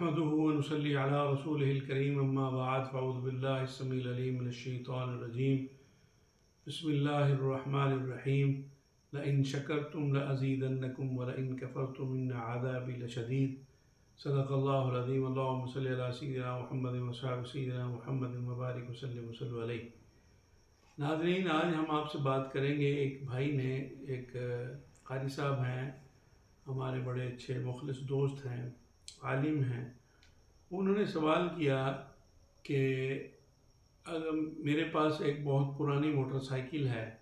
नहमदुहु व नुसल्ली अला रसूलिहिल करीम अम्मा बाद फ़अऊज़ु बिल्लाहि अस्समीइल अलीम मिनश्शैतानिर रजीम बिस्मिल्लाहिर रहमानिर रहीम लइन शकरतुम लअज़ीदन्नकुम व लइन कफ़रतुम इन्न अज़ाबी लशदीद सदक़ल्लाहुल अज़ीम। अल्लाहुम्मा सल्लि अला सय्यिदिना मुहम्मदिन व असहाबि सय्यिदिना मुहम्मदिन व बारिक व सल्लिम व सल्लु अलैहि। नाज़रीन, आज हम आपसे बात करेंगे। एक भाई ने, एक क़ारी साहब हैं, हमारे बड़े अच्छे मुखलिस दोस्त हैं, आलिम हैं, उन्होंने सवाल किया कि अगर मेरे पास एक बहुत पुरानी मोटरसाइकिल है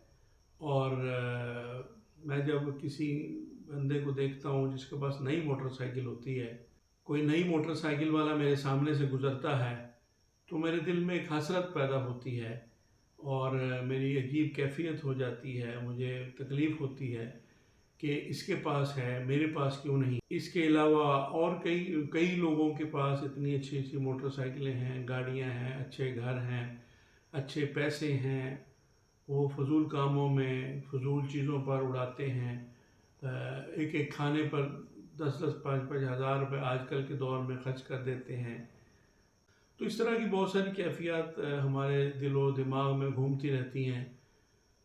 और मैं जब किसी बंदे को देखता हूँ जिसके पास नई मोटरसाइकिल होती है, कोई नई मोटरसाइकिल वाला मेरे सामने से गुज़रता है तो मेरे दिल में एक हसरत पैदा होती है और मेरी अजीब कैफियत हो जाती है। मुझे तकलीफ़ होती है कि इसके पास है, मेरे पास क्यों नहीं। इसके अलावा और कई लोगों के पास इतनी अच्छी अच्छी मोटरसाइकिलें हैं, गाड़ियां हैं, अच्छे घर हैं, अच्छे पैसे हैं, वो फजूल कामों में, फजूल चीज़ों पर उड़ाते हैं। एक एक खाने पर 10-10, 5-5 हज़ार रुपये आजकल के दौर में खर्च कर देते हैं। तो इस तरह की बहुत सारी कैफियत हमारे दिलो दिमाग में घूमती रहती हैं।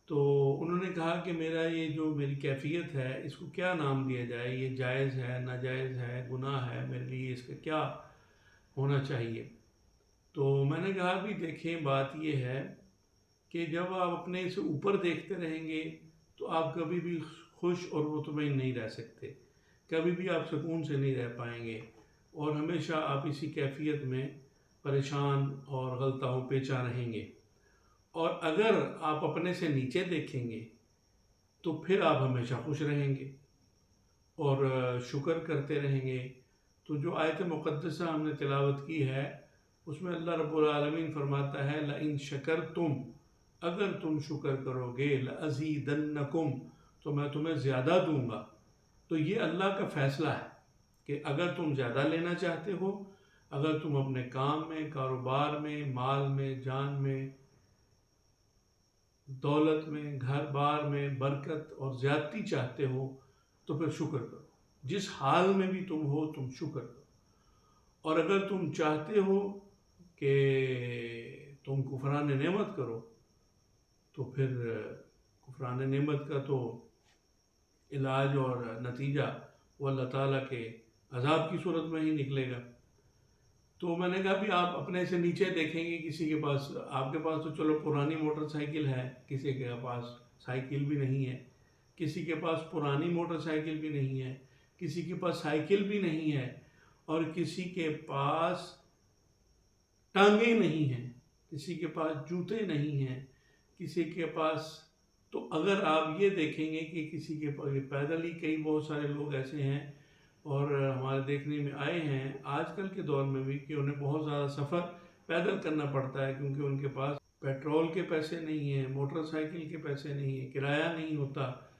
तो उन्होंने कहा कि मेरी कैफियत है, इसको क्या नाम दिया जाए, ये जायज़ है, नाजायज़ है, गुनाह है, मेरे लिए इसका क्या होना चाहिए। तो मैंने कहा भी देखें, बात ये है कि जब आप अपने से ऊपर देखते रहेंगे तो आप कभी भी खुश और मुतमईन नहीं रह सकते, कभी भी आप सुकून से नहीं रह पाएंगे और हमेशा आप इसी कैफियत में परेशान और गलताओं पेचा रहेंगे। और अगर आप अपने से नीचे देखेंगे तो फिर आप हमेशा खुश रहेंगे और शुक्र करते रहेंगे। तो जो आयत मुक़द्दसा हमने तिलावत की है उसमें अल्लाह रब्बुल आलमीन फरमाता है लइन शकरतुम, अगर तुम शुक्र करोगे, लअज़ीदन्नकुम, तो मैं तुम्हें ज़्यादा दूंगा। तो ये अल्लाह का फ़ैसला है कि अगर तुम ज़्यादा लेना चाहते हो, अगर तुम अपने काम में, कारोबार में, माल में, जान में, दौलत में, घर बार में बरकत और ज़्यादती चाहते हो तो फिर शुक्र करो। जिस हाल में भी तुम हो तुम शुक्र करो। और अगर तुम चाहते हो कि तुम कुफरान नेमत करो तो फिर कुफरान नेमत का तो इलाज और नतीजा वो अल्लाह ताला के अज़ाब की सूरत में ही निकलेगा। तो मैंने कहा भी आप अपने से नीचे देखेंगे, किसी के पास, आपके पास तो चलो पुरानी मोटरसाइकिल है, किसी के पास साइकिल भी नहीं है, किसी के पास पुरानी मोटरसाइकिल भी नहीं है, किसी के पास साइकिल भी नहीं है और किसी के पास टांगे नहीं हैं, किसी के पास जूते नहीं हैं, किसी के पास। तो अगर आप ये देखेंगे कि किसी के पैदल ही, कई बहुत सारे लोग ऐसे हैं और हमारे देखने में आए हैं आजकल के दौर में भी कि उन्हें बहुत ज़्यादा सफ़र पैदल करना पड़ता है क्योंकि उनके पास पेट्रोल के पैसे नहीं हैं, मोटरसाइकिल के पैसे नहीं हैं, किराया नहीं होता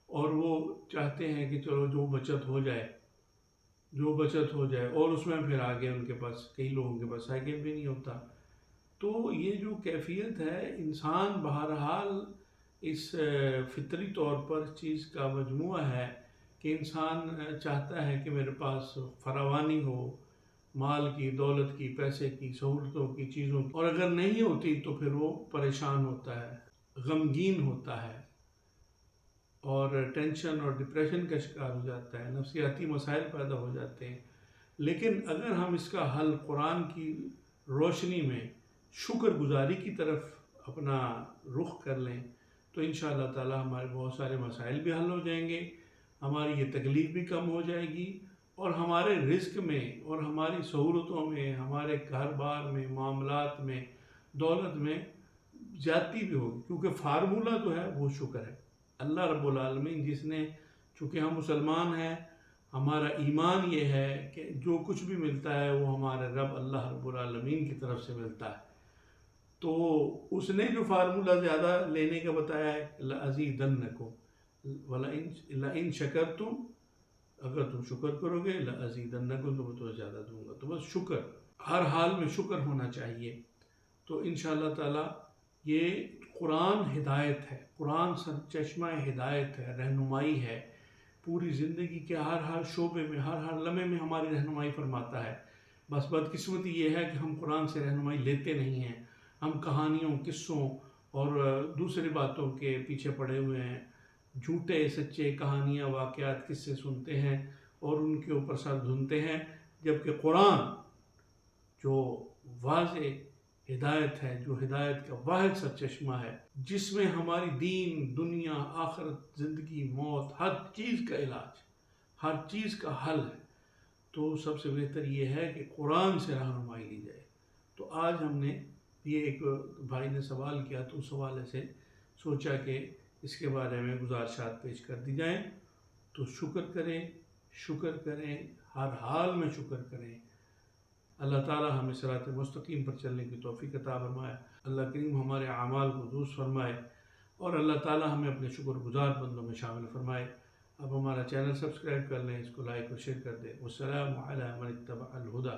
और वो चाहते हैं कि चलो जो बचत हो जाए और उसमें फिर आगे उनके पास, कई लोगों के पास साइकिल भी नहीं होता। तो ये जो कैफियत है, इंसान बहरहाल इस फितरी तौर पर चीज़ का मजमूआ है कि इंसान चाहता है कि मेरे पास फरावानी हो, माल की, दौलत की, पैसे की, सहूलतों की, चीज़ों की। और अगर नहीं होती तो फिर वो परेशान होता है, गमगीन होता है और टेंशन और डिप्रेशन का शिकार हो जाता है, नफ्सियाती मसाइल पैदा हो जाते हैं। लेकिन अगर हम इसका हल कुरान की रोशनी में शुक्रगुजारी की तरफ अपना रुख कर लें तो इंशाअल्लाह ताला हमारे बहुत सारे मसाइल भी हल हो जाएंगे, हमारी ये तकलीफ़ भी कम हो जाएगी और हमारे रिस्क में और हमारी सहूलतों में, हमारे घर बार में, मामलात में, दौलत में ज़्यादती भी होगी। क्योंकि फार्मूला तो है वो शुक्र है। अल्लाह रब्बुल आलमीन जिसने, चूँकि हम मुसलमान हैं, हमारा ईमान ये है कि जो कुछ भी मिलता है वो हमारे रब अल्लाह रब्बुल आलमीन की तरफ से मिलता है। तो उसने जो फार्मूला ज़्यादा लेने का बताया है, लअज़ीदन्नकुम लइन शकरतुम, अगर तुम शुक्र करोगे, लअज़ीदन्नकुम, तो मैं तुम्हें ज़्यादा दूंगा। तो बस शुक्र, हर हाल में शुक्र होना चाहिए। तो इंशाअल्लाह ताला ये कुरान हिदायत है, कुरान सरचश्मा हिदायत है, रहनुमाई है, पूरी ज़िंदगी के हर शोबे में, हर लम्हे में हमारी रहनुमाई फरमाता है। بس بدقسمتی یہ ہے کہ ہم قرآن سے رہنمائی لیتے نہیں ہیں، ہم کہانیوں، قصوں اور دوسری باتوں کے پیچھے پڑے ہوئے ہیں، جھوٹے سچے کہانیاں، واقعات، قصے سنتے ہیں اور ان کے اوپر سر دھنتے ہیں، جبکہ قرآن جو واضح ہدایت ہے، جو ہدایت کا واحد سرچشمہ ہے، جس میں ہماری دین، دنیا، آخرت، زندگی، موت، ہر چیز کا علاج، ہر چیز کا حل ہے، تو سب سے بہتر یہ ہے کہ قرآن سے رہنمائی لی جائے۔ تو آج ہم نے یہ ایک بھائی نے سوال کیا تو اس حوالے سے سوچا کہ اس کے بارے میں گزارشات پیش کر دی جائیں، تو شکر کریں، ہر حال میں شکر کریں۔ اللہ تعالی ہمیں صراط مستقیم پر چلنے کی توفیق عطا فرمائے، اللہ کریم ہمارے اعمال کو درست فرمائے اور اللہ تعالی ہمیں اپنے شکر گزار بندوں میں شامل فرمائے۔ اب ہمارا چینل سبسکرائب کر لیں، اس کو لائک اور شیئر کر دیں۔ والسلام علی من اتبع الہدی۔